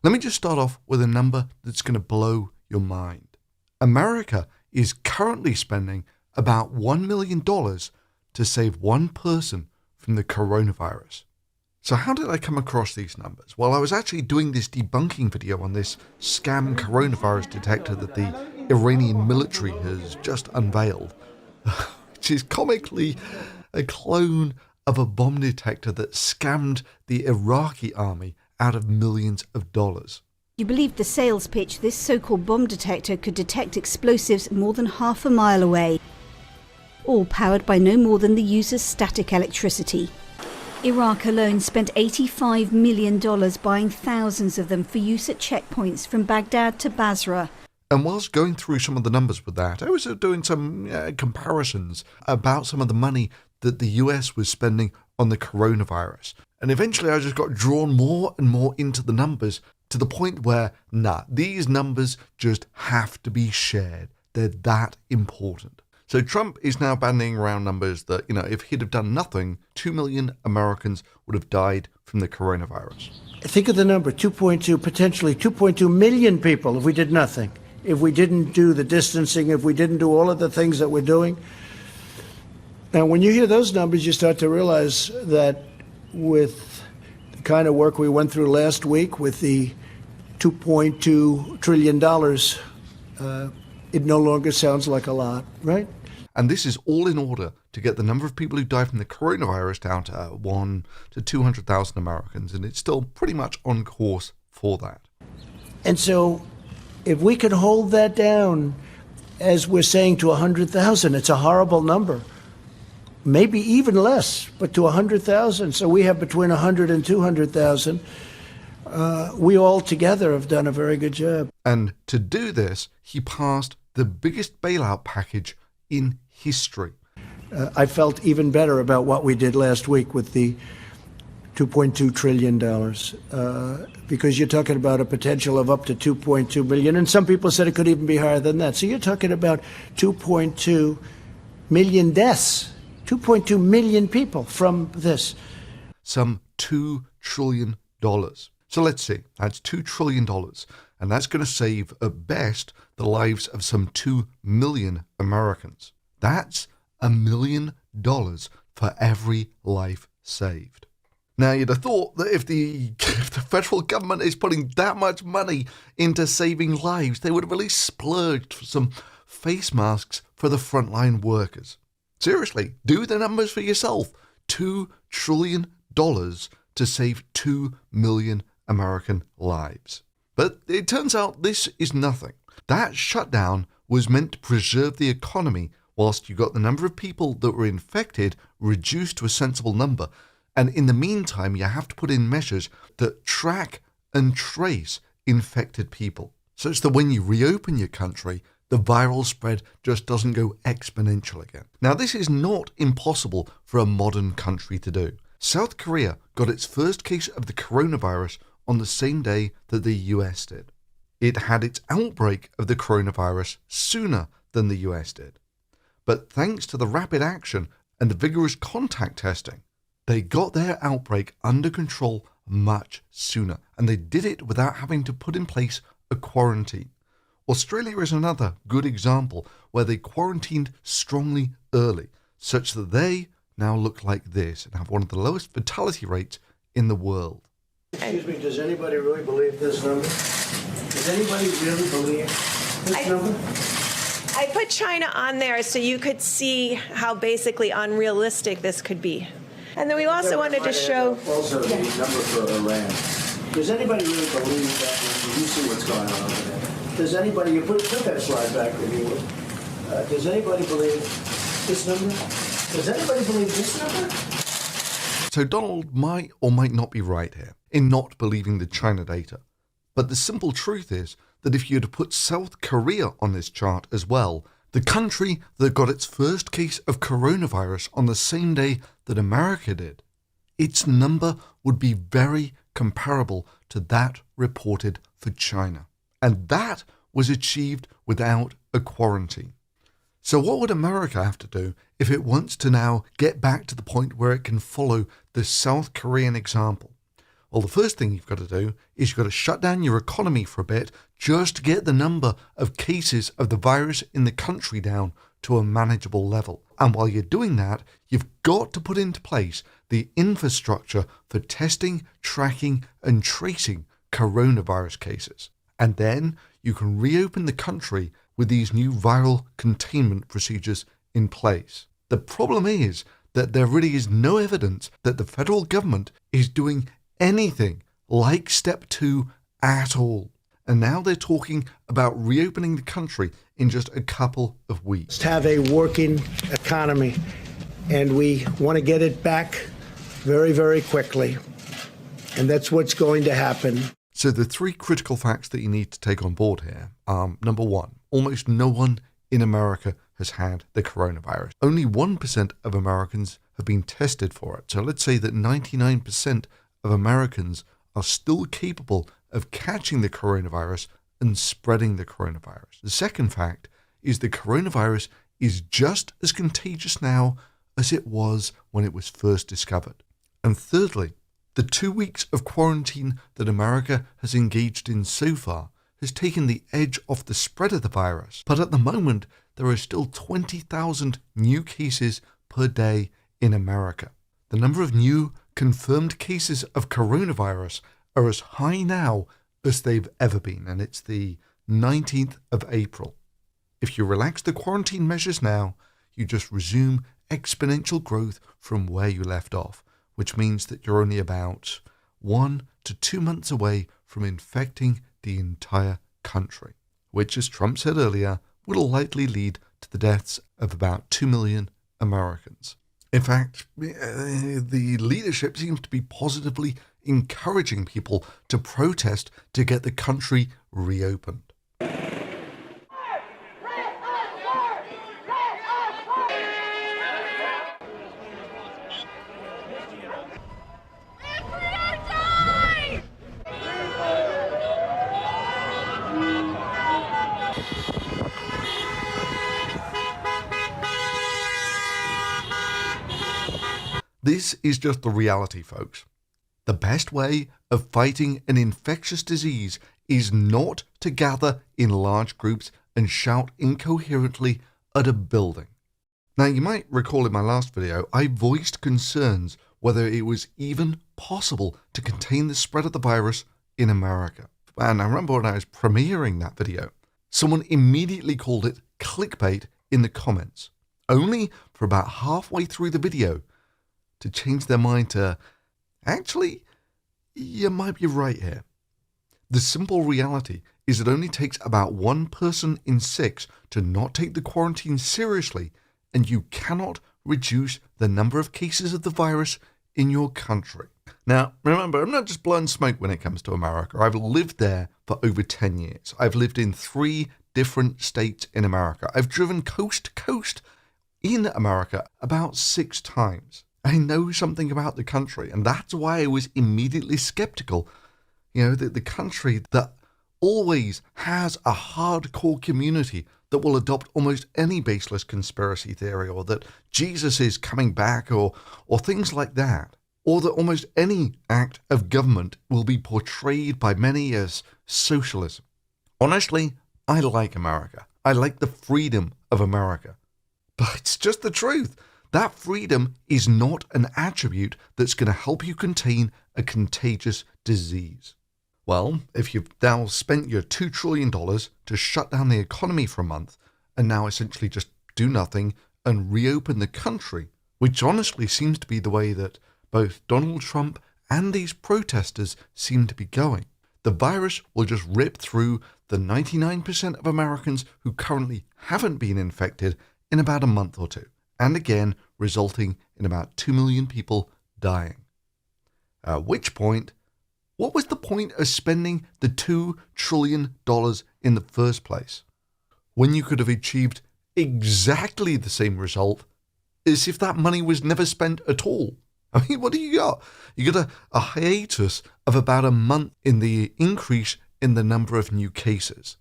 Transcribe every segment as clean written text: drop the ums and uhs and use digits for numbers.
Let me just start off with a number that's going to blow your mind. America is currently spending about $1 million to save one person from the coronavirus. So how did I come across these numbers? Well, I was actually doing this debunking video on this scam coronavirus detector that the Iranian military has just unveiled, which is comically a clone of a bomb detector that scammed the Iraqi army out of millions of dollars. You believed the sales pitch this so-called bomb detector could detect explosives more than half a mile away, all powered by no more than the user's static electricity. Iraq alone spent $85 million buying thousands of them for use at checkpoints from Baghdad to Basra. And whilst going through some of the numbers with that, I was doing some comparisons about some of the money that the US was spending on the coronavirus. And eventually I just got drawn more and more into the numbers to the point where, these numbers just have to be shared. They're that important. So Trump is now bandying around numbers that, if he'd have done nothing, 2 million Americans would have died from the coronavirus. Think of the number, 2.2, potentially 2.2 million people if we did nothing. If we didn't do the distancing, if we didn't do all of the things that we're doing. Now, when you hear those numbers, you start to realize that with the kind of work we went through last week with the $2.2 trillion, it no longer sounds like a lot, right? And this is all in order to get the number of people who died from the coronavirus down to 1 to 200,000 Americans, and it's still pretty much on course for that. And so if we can hold that down, as we're saying, to 100,000, it's a horrible number. Maybe even less, but to 100,000. So we have between 100 and 200,000. We all together have done a very good job. And to do this, he passed the biggest bailout package in history. I felt even better about what we did last week with the $2.2 trillion, because you're talking about a potential of up to 2.2 million, and some people said it could even be higher than that. So you're talking about 2.2 million deaths, 2.2 million people from this. Some $2 trillion. So let's see, that's $2 trillion, and that's going to save, at best, the lives of some 2 million Americans. That's $1 million for every life saved. Now, you'd have thought that if the federal government is putting that much money into saving lives, they would have at least splurged for some face masks for the frontline workers. Seriously, do the numbers for yourself. $2 trillion to save 2 million American lives. But it turns out this is nothing. That shutdown was meant to preserve the economy whilst you got the number of people that were infected reduced to a sensible number. And in the meantime, you have to put in measures that track and trace infected people, such that when you reopen your country, the viral spread just doesn't go exponential again. Now, this is not impossible for a modern country to do. South Korea got its first case of the coronavirus on the same day that the US did. It had its outbreak of the coronavirus sooner than the US did. But thanks to the rapid action and the vigorous contact testing, they got their outbreak under control much sooner, and they did it without having to put in place a quarantine. Australia is another good example where they quarantined strongly early, such that they now look like this and have one of the lowest fatality rates in the world. Excuse me, does anybody really believe this number? Does anybody really believe this number? I put China on there so you could see how basically unrealistic this could be. And then we also wanted to show... Also the number for Iran. Does anybody really believe that number? You see what's going on over there. Does anybody... You put that slide back if you would. Does anybody believe this number? Does anybody believe this number? So Donald might or might not be right here in not believing the China data. But the simple truth is that if you had put South Korea on this chart as well, the country that got its first case of coronavirus on the same day that America did, its number would be very comparable to that reported for China. And that was achieved without a quarantine. So what would America have to do if it wants to now get back to the point where it can follow the South Korean example? Well, the first thing you've got to do is you've got to shut down your economy for a bit just to get the number of cases of the virus in the country down to a manageable level. And while you're doing that, you've got to put into place the infrastructure for testing, tracking, and tracing coronavirus cases. And then you can reopen the country with these new viral containment procedures in place. The problem is that there really is no evidence that the federal government is doing anything like step 2 at all. And now they're talking about reopening the country in just a couple of weeks. To have a working economy, and we want to get it back very, very quickly. And that's what's going to happen. So the 3 critical facts that you need to take on board here are, number 1, almost no one in America has had the coronavirus. Only 1% of Americans have been tested for it. So let's say that 99% of Americans are still capable of catching the coronavirus and spreading the coronavirus. The second fact is the coronavirus is just as contagious now as it was when it was first discovered. And thirdly, the 2 weeks of quarantine that America has engaged in so far has taken the edge off the spread of the virus. But at the moment, there are still 20,000 new cases per day in America. The number of new confirmed cases of coronavirus are as high now as they've ever been, and it's the 19th of April. If you relax the quarantine measures now, you just resume exponential growth from where you left off, which means that you're only about 1 to 2 months away from infecting the entire country, which, as Trump said earlier, will likely lead to the deaths of about 2 million Americans. In fact, the leadership seems to be positively encouraging people to protest to get the country reopened. This is just the reality, folks. The best way of fighting an infectious disease is not to gather in large groups and shout incoherently at a building. Now, you might recall in my last video, I voiced concerns whether it was even possible to contain the spread of the virus in America. And I remember when I was premiering that video, someone immediately called it clickbait in the comments, only for about halfway through the video to change their mind to, actually, you might be right here. The simple reality is it only takes about 1 person in 6 to not take the quarantine seriously, and you cannot reduce the number of cases of the virus in your country. Now, remember, I'm not just blowing smoke when it comes to America. I've lived there for over 10 years. I've lived in 3 different states in America. I've driven coast to coast in America about 6 times. I know something about the country, and that's why I was immediately skeptical. That the country that always has a hardcore community that will adopt almost any baseless conspiracy theory, or that Jesus is coming back, or things like that, or that almost any act of government will be portrayed by many as socialism. Honestly, I like America. I like the freedom of America. But it's just the truth. That freedom is not an attribute that's going to help you contain a contagious disease. Well, if you've now spent your $2 trillion to shut down the economy for a month, and now essentially just do nothing and reopen the country, which honestly seems to be the way that both Donald Trump and these protesters seem to be going, the virus will just rip through the 99% of Americans who currently haven't been infected in about a month or two, and again resulting in about 2 million people dying. At which point, what was the point of spending the $2 trillion in the first place, when you could have achieved exactly the same result as if that money was never spent at all? I mean, what do you got? You got a hiatus of about a month in the increase in the number of new cases.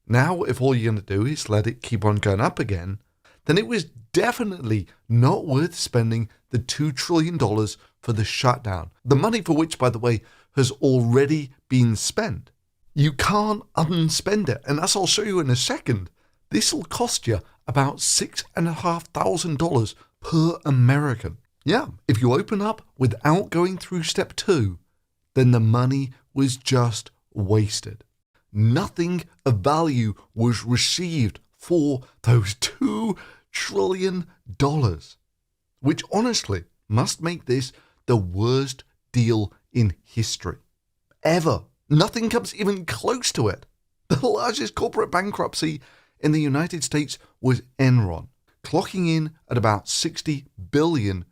Now, if all you're going to do is let it keep on going up again, then it was definitely not worth spending the $2 trillion for the shutdown. The money for which, by the way, has already been spent. You can't unspend it, and as I'll show you in a second, this will cost you about $6,500 per American. Yeah, if you open up without going through step 2, then the money was just wasted. Nothing of value was received for those $2 trillion, which honestly must make this the worst deal in history. Ever. Nothing comes even close to it. The largest corporate bankruptcy in the United States was Enron, clocking in at about $60 billion.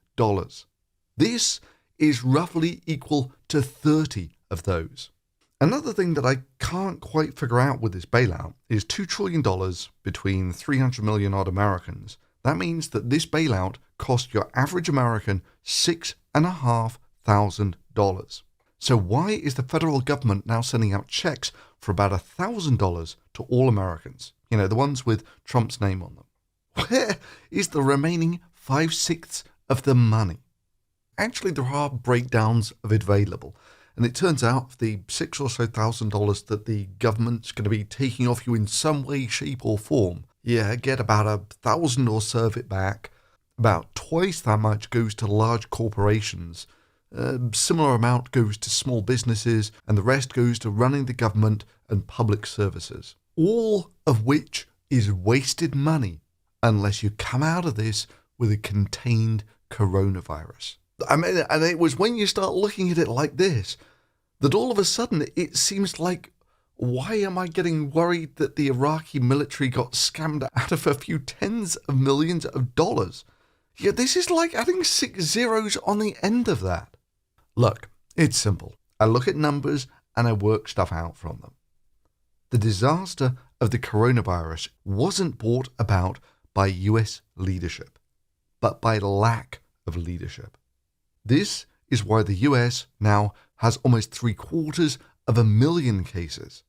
This is roughly equal to 30 of those. Another thing that I can't quite figure out with this bailout is $2 trillion between 300 million odd Americans. That means that this bailout cost your average American $6,500. So why is the federal government now sending out checks for about $1,000 to all Americans? You know, the ones with Trump's name on them. Where is the remaining 5/6 of the money? Actually, there are breakdowns of it available. And it turns out the $6,000 or so that the government's going to be taking off you in some way, shape or form, get about $1,000 or so of it back. About twice that much goes to large corporations. A similar amount goes to small businesses, and the rest goes to running the government and public services. All of which is wasted money unless you come out of this with a contained coronavirus. I mean, and it was when you start looking at it like this that all of a sudden it seems like, why am I getting worried that the Iraqi military got scammed out of a few tens of millions of dollars? Yeah, this is like adding 6 zeros on the end of that. Look, it's simple. I look at numbers and I work stuff out from them. The disaster of the coronavirus wasn't brought about by US leadership, but by lack of leadership. This is why the US now has almost 750,000 cases,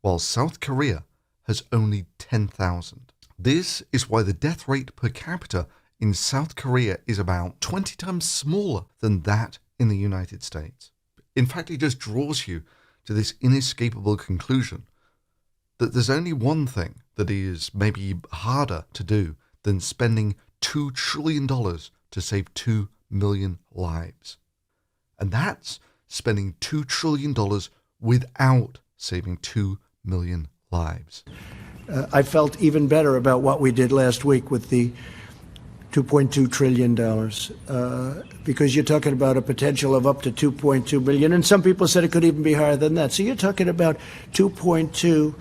while South Korea has only 10,000. This is why the death rate per capita in South Korea is about 20 times smaller than that in the United States. In fact, it just draws you to this inescapable conclusion that there's only one thing that is maybe harder to do than spending $2 trillion to save 2 million lives. And that's spending $2 trillion without saving 2 million lives. I felt even better about what we did last week with the $2.2 trillion, because you're talking about a potential of up to 2.2 million, and some people said it could even be higher than that. So you're talking about 2.2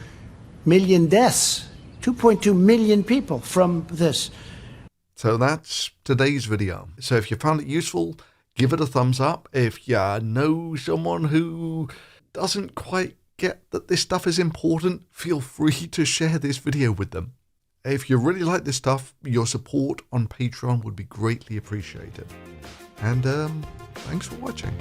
million deaths, 2.2 million people from this. So that's today's video. So if you found it useful, give it a thumbs up. If you know someone who doesn't quite get that this stuff is important, feel free to share this video with them. If you really like this stuff, your support on Patreon would be greatly appreciated. And thanks for watching.